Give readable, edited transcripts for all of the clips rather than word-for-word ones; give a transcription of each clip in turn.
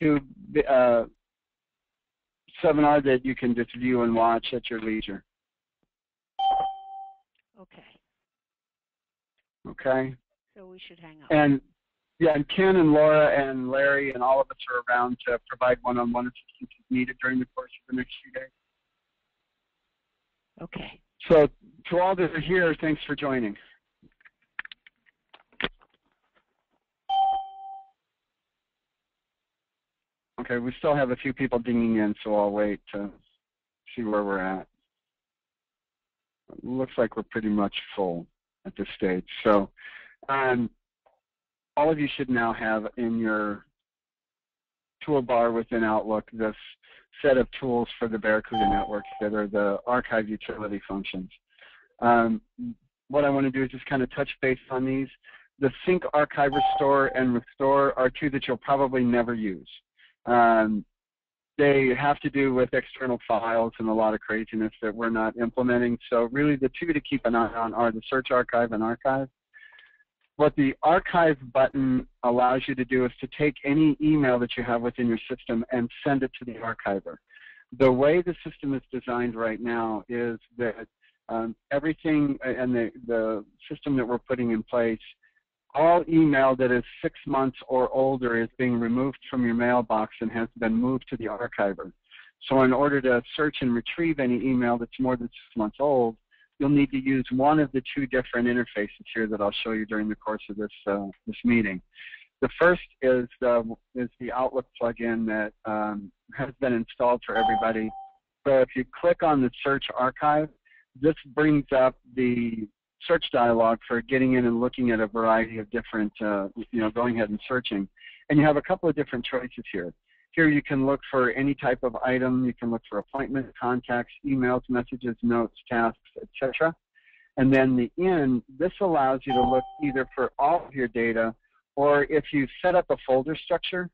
to seminar that you can just view and watch at your leisure. Okay. Okay. So we should hang up. And yeah, and Ken and Laura and Larry and all of us are around to provide one-on-one assistance if needed during the course of the next few days. Okay. So to all that are here, thanks for joining. Okay, we still have a few people dinging in, so I'll wait to see where we're at. It looks like we're pretty much full at this stage. So all of you should now have in your toolbar within Outlook this set of tools for the Barracuda networks that are the archive utility functions. What I want to do is just kind of touch base on these. The Sync, Archive, Restore, and Restore are two that you'll probably never use. They have to do with external files and a lot of craziness that we're not implementing. So really the two to keep an eye on are the Search Archive and Archive. What the Archive button allows you to do is to take any email that you have within your system and send it to the archiver. The way the system is designed right now is that everything and the system that we're putting in place, all email that is 6 months or older is being removed from your mailbox and has been moved to the archiver. So in order to search and retrieve any email that's more than 6 months old, you'll need to use one of the two different interfaces here that I'll show you during the course of this, this meeting. The first is the Outlook plugin that has been installed for everybody. So if you click on the Search Archive, this brings up the search dialog for getting in and looking at a variety of different, going ahead and searching. And you have a couple of different choices here. Here you can look for any type of item. You can look for appointments, contacts, emails, messages, notes, tasks, etc. And then this allows you to look either for all of your data, or if you set up a folder structure,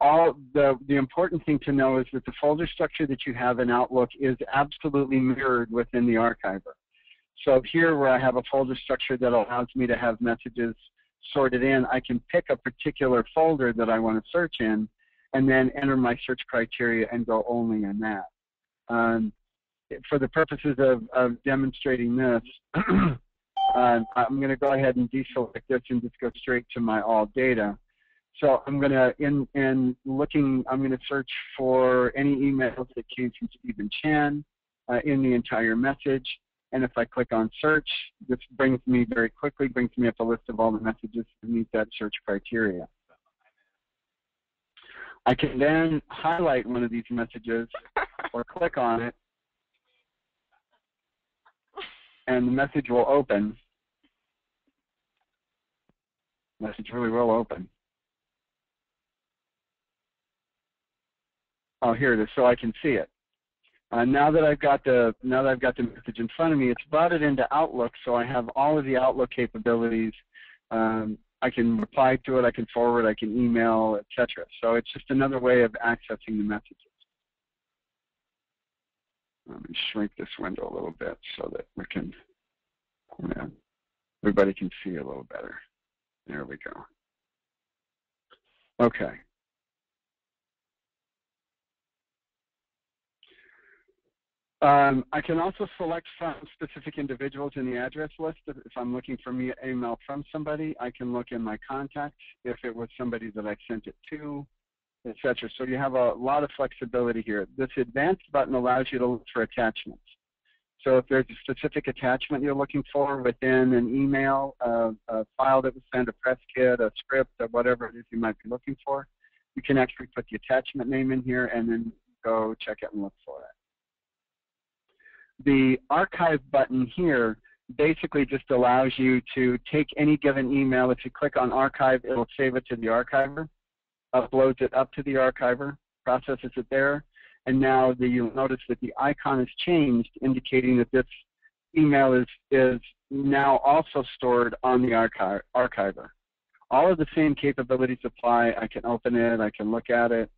the important thing to know is that the folder structure that you have in Outlook is absolutely mirrored within the archiver. So here where I have a folder structure that allows me to have messages sorted in, I can pick a particular folder that I want to search in and then enter my search criteria and go only in that. For the purposes of demonstrating this, I'm going to go ahead and deselect this and just go straight to my all data. So I'm going to, I'm going to search for any emails that came from Stephen Chan in the entire message. And if I click on search, this brings me up a list of all the messages that meet that search criteria. I can then highlight one of these messages or click on it, and the message will open. The message really will open. Oh, here it is, so I can see it. Now that I've got the message in front of me, it's brought it into Outlook, so I have all of the Outlook capabilities. I can reply to it, I can forward, I can email, etc. So it's just another way of accessing the messages. Let me shrink this window a little bit so that we can, everybody can see a little better. There we go. Okay. I can also select from specific individuals in the address list. If I'm looking for an email from somebody, I can look in my contacts if it was somebody that I sent it to, etc. So you have a lot of flexibility here. This advanced button allows you to look for attachments. So if there's a specific attachment you're looking for within an email, a file that was sent, a press kit, a script, or whatever it is you might be looking for, you can actually put the attachment name in here and then go check it and look for it. The archive button here basically just allows you to take any given email. If you click on archive, it'll save it to the archiver, uploads it up to the archiver, processes it there, and now you'll notice that the icon has changed, indicating that this email is now also stored on the archiver. All of the same capabilities apply. I can open it, I can look at it,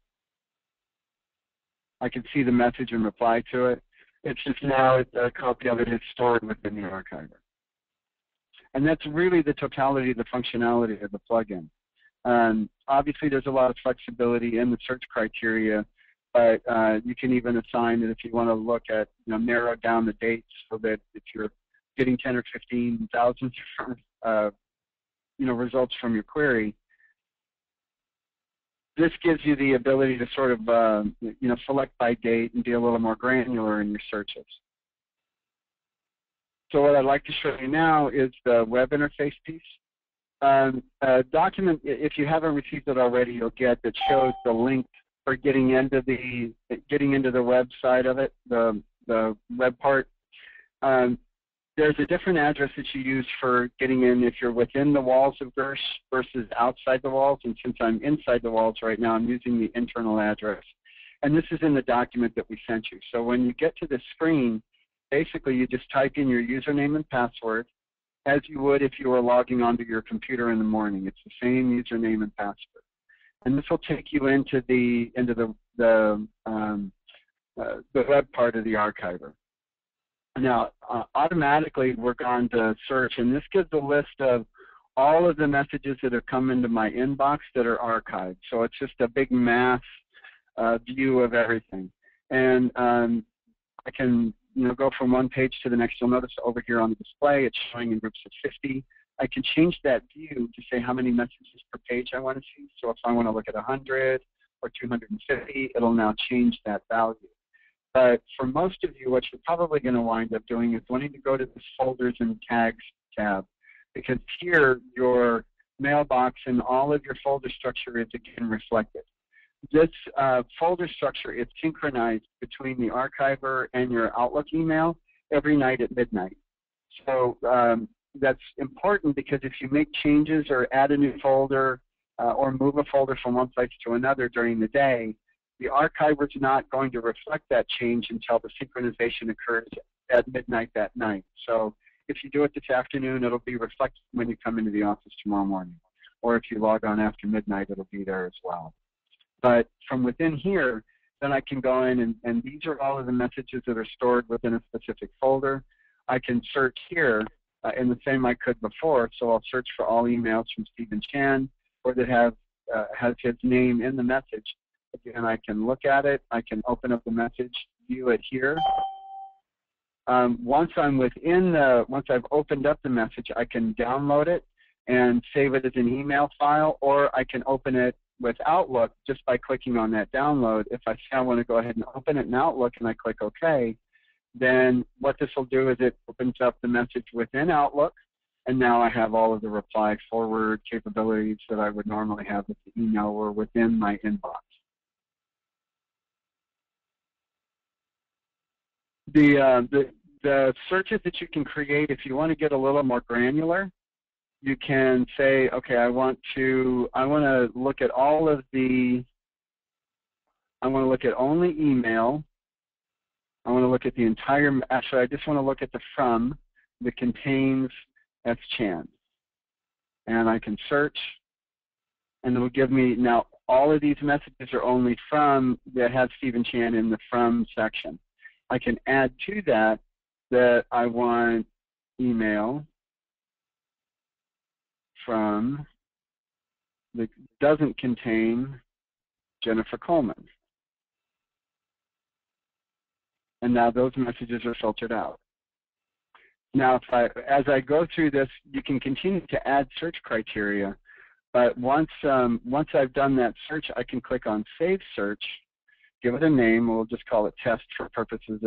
I can see the message and reply to it. It's just now a copy of it is stored within the archiver. And that's really the totality of the functionality of the plugin. Obviously, there's a lot of flexibility in the search criteria, but you can even assign that if you want to look at, narrow down the dates so that if you're getting 10 or 15,000 results from your query, this gives you the ability to sort of, select by date and be a little more granular in your searches. So what I'd like to show you now is the web interface piece. A document, if you haven't received it already, you'll get that shows the link for getting into the website of it, the web part. There's a different address that you use for getting in if you're within the walls of GERS versus outside the walls. And since I'm inside the walls right now, I'm using the internal address. And this is in the document that we sent you. So when you get to this screen, basically you just type in your username and password as you would if you were logging onto your computer in the morning. It's the same username and password. And this will take you into the web part of the archiver. Now, automatically we're going to search, and this gives a list of all of the messages that have come into my inbox that are archived. So it's just a big mass view of everything. And I can go from one page to the next. You'll notice over here on the display it's showing in groups of 50. I can change that view to say how many messages per page I want to see. So if I want to look at 100 or 250, it'll now change that value. But for most of you, what you're probably going to wind up doing is wanting to go to this Folders and Tags tab, because here your mailbox and all of your folder structure is again reflected. This folder structure is synchronized between the archiver and your Outlook email every night at midnight. So that's important because if you make changes or add a new folder or move a folder from one place to another during the day, the archiver is not going to reflect that change until the synchronization occurs at midnight that night. So if you do it this afternoon, it'll be reflected when you come into the office tomorrow morning. Or if you log on after midnight, it'll be there as well. But from within here, then I can go in and these are all of the messages that are stored within a specific folder. I can search here in the same I could before. So I'll search for all emails from Stephen Chan or that has his name in the message. Again, I can look at it. I can open up the message, view it here. Once I've opened up the message, I can download it and save it as an email file, or I can open it with Outlook just by clicking on that download. If I say I want to go ahead and open it in Outlook and I click OK, then what this will do is it opens up the message within Outlook, and now I have all of the reply forward capabilities that I would normally have with the email or within my inbox. The searches that you can create, if you want to get a little more granular, you can say, okay, I want to look at all of the, I want to look at only email. I want to look at the entire, actually I just want to look at the from that contains S. Chan. And I can search, and it will give me, now all of these messages are only from that have Stephen Chan in the from section. I can add to that I want email from that doesn't contain Jennifer Coleman. And now those messages are filtered out. Now, as I go through this, you can continue to add search criteria, but once I've done that search, I can click on Save Search, give it a name. We'll just call it Test for purposes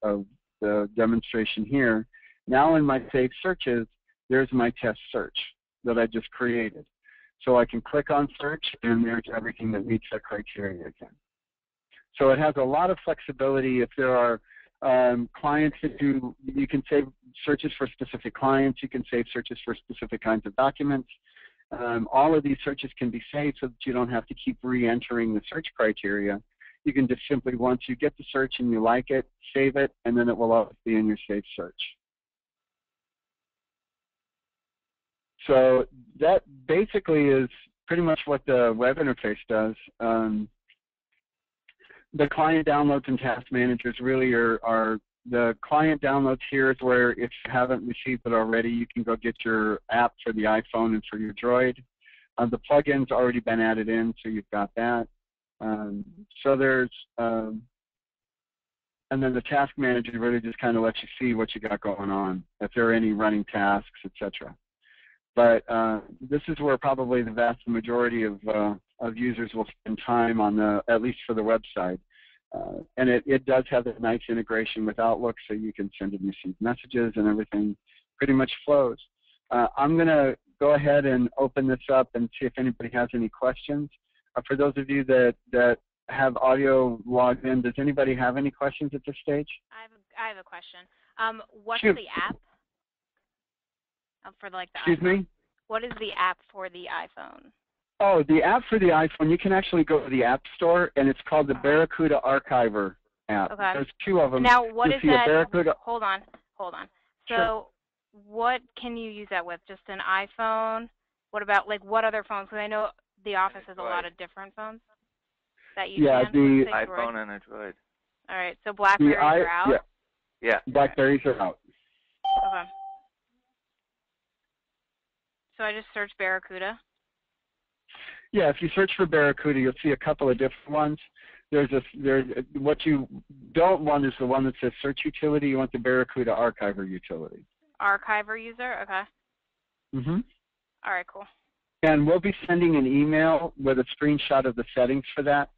of the demonstration here. Now in my Save Searches, there's my test search that I just created. So I can click on Search, and there's everything that meets that criteria again. So it has a lot of flexibility. If there are clients that you can save searches for specific clients. You can save searches for specific kinds of documents. All of these searches can be saved so that you don't have to keep re-entering the search criteria. You can just simply, once you get the search and you like it, save it, and then it will always be in your saved search. So that basically is pretty much what the web interface does. The client downloads and task managers really are the client downloads here is where, if you haven't received it already, you can go get your app for the iPhone and for your Droid. The plugin's already been added in, so you've got that. So there's, and then the task manager really just kind of lets you see what you got going on, if there are any running tasks, etc. But this is where probably the vast majority of users will spend time on the, at least for the website. And it does have a nice integration with Outlook, so you can send and receive messages, and everything pretty much flows. I'm going to go ahead and open this up and see if anybody has any questions. For those of you that have audio logged in, does anybody have any questions at this stage? I have a question. What's Shoot. the app for like the Excuse iPhone? me? What is the app for the iPhone? Oh, the app for the iPhone, you can actually go to the App Store, and it's called the Barracuda Archiver app. Okay. There's 2 of them. Now, what is that? Barracuda. Hold on. So, Sure. what can you use that with? Just an iPhone? What about, like, what other phones? Because I know the office has a lot of different phones that you can. The iPhone and a Droid. All right. So Blackberries are out? Yeah. Blackberries are out. Okay. So I just search Barracuda? Yeah, if you search for Barracuda, you'll see a couple of different ones. What you don't want is the one that says Search Utility. You want the Barracuda Archiver Utility. Archiver user? Okay. Mm-hmm. All right, cool. And we'll be sending an email with a screenshot of the settings for that.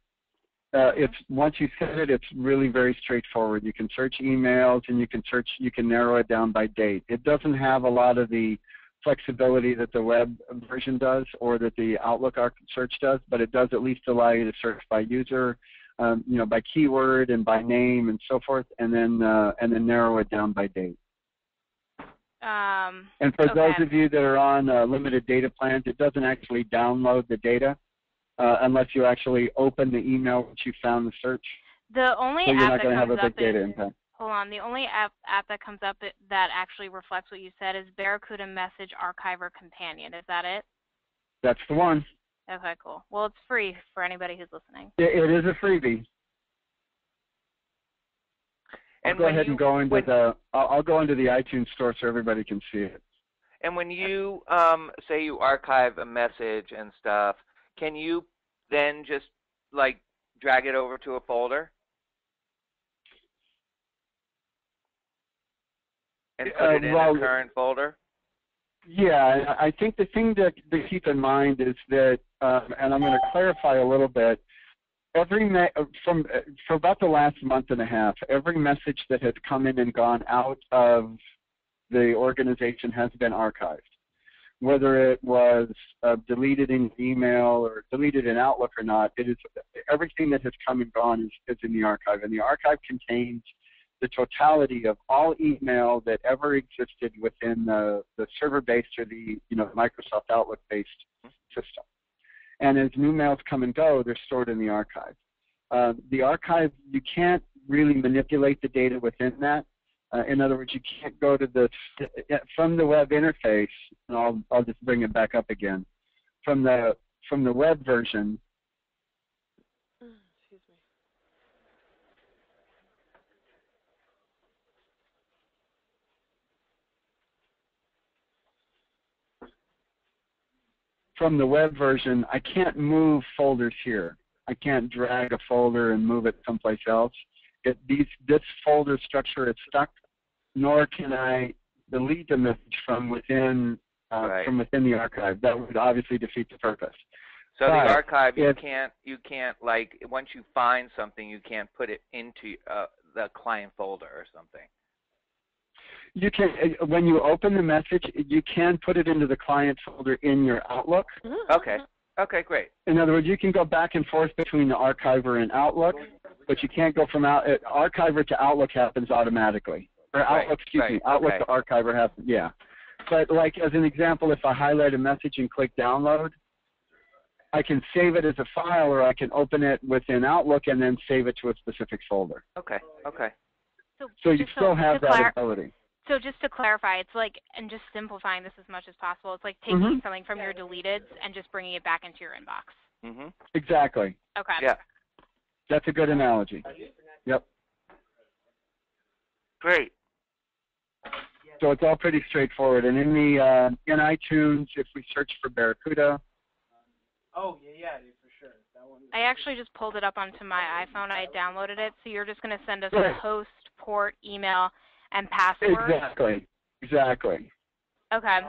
Once you set it, it's really very straightforward. You can search emails, and you can narrow it down by date. It doesn't have a lot of the flexibility that the web version does, or that the Outlook search does, but it does at least allow you to search by user, by keyword and by name and so forth, and then narrow it down by date. And for those of you that are on limited data plans, it doesn't actually download the data unless you actually open the email which you found the search. The only so you're app not going to have a big data is, impact. Hold on. The only app that comes up that actually reflects what you said is Barracuda Message Archiver Companion. Is that it? That's the one. Okay, cool. Well, it's free for anybody who's listening. It is a freebie. I'll go ahead and go into I'll go into the iTunes store so everybody can see it. And when you say you archive a message and stuff, can you then just like drag it over to a folder and put it in a current folder? Yeah, I think the thing to keep in mind is that, and I'm going to clarify a little bit. For about the last month and a half, every message that has come in and gone out of the organization has been archived. Whether it was deleted in email or deleted in Outlook or not, it is everything that has come and gone is in the archive, and the archive contains the totality of all email that ever existed within the server-based or the Microsoft Outlook-based system. And as new mails come and go, they're stored in the archive. The archive, you can't really manipulate the data within that. In other words, you can't go to from the web interface, and I'll just bring it back up again. From the web version, excuse me. From the web version, I can't move folders here. I can't drag a folder and move it someplace else. This folder structure is stuck, nor can I delete the message from within the archive. That would obviously defeat the purpose. So the archive, you can't like once you find something, you can't put it into the client folder or something. You can, when you open the message, you can put it into the client folder in your Outlook. Okay. Okay, great. In other words, you can go back and forth between the archiver and Outlook, but you can't go from archiver to Outlook happens automatically. Or Outlook, Outlook to archiver happens, yeah. But like as an example, if I highlight a message and click download, I can save it as a file, or I can open it within Outlook and then save it to a specific folder. Okay, okay. So you still have that ability. So just to clarify, it's like, and just simplifying this as much as possible, it's like taking something from your deleteds and just bringing it back into your inbox. Exactly. Okay. Yeah. That's a good analogy. Yep. Great. So it's all pretty straightforward. And in iTunes, if we search for Barracuda, Oh, yeah, dude, for sure. That one. I actually just pulled it up onto my iPhone. I downloaded it, so you're just going to send us Right. host, port, email, and password? Exactly. Okay. Okay.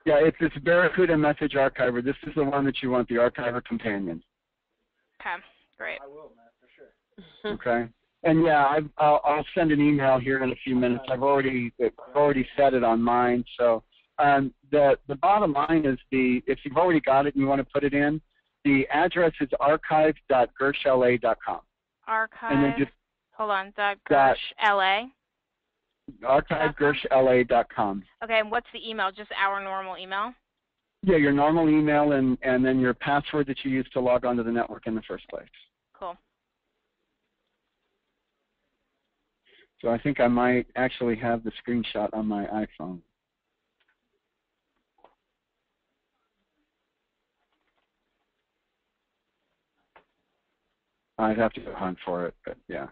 Yeah, it's this Barracuda message archiver. This is the one that you want, the archiver companion. Okay, great. I will, man, for sure. Okay. And yeah, I'll send an email here in a few minutes. I've already set it on mine. So the bottom line is if you've already got it and you want to put it in, the address is archive.gershla.com. Archive. And then just hold on. .gershla. archivegershla.com. Okay, and what's the email? Just our normal email? Yeah, your normal email and then your password that you use to log onto the network in the first place. Cool. So I think I might actually have the screenshot on my iPhone. I'd have to go hunt for it, but yeah.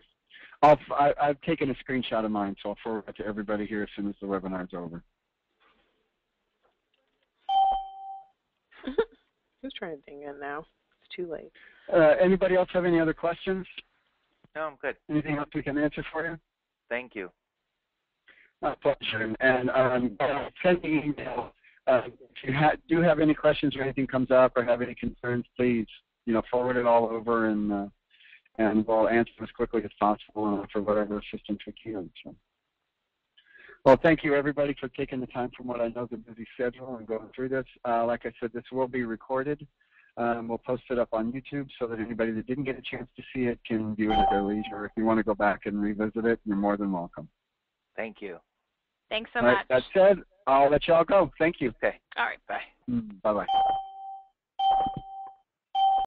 I've taken a screenshot of mine, so I'll forward it to everybody here as soon as the webinar's over. Who's trying to ding in now? It's too late. Anybody else have any other questions? No, I'm good. Anything else we can answer for you? Thank you. My pleasure. And send me an email. If you do have any questions or anything comes up or have any concerns, please, forward it all over and we'll answer as quickly as possible and offer whatever assistance we can. So. Well, thank you, everybody, for taking the time from what I know is a busy schedule and going through this. Like I said, this will be recorded. We'll post it up on YouTube so that anybody that didn't get a chance to see it can view it at their leisure. If you want to go back and revisit it, you're more than welcome. Thank you. Thanks so All right, much. that said, I'll let y'all go. Thank you. Okay. All right, bye. Bye-bye.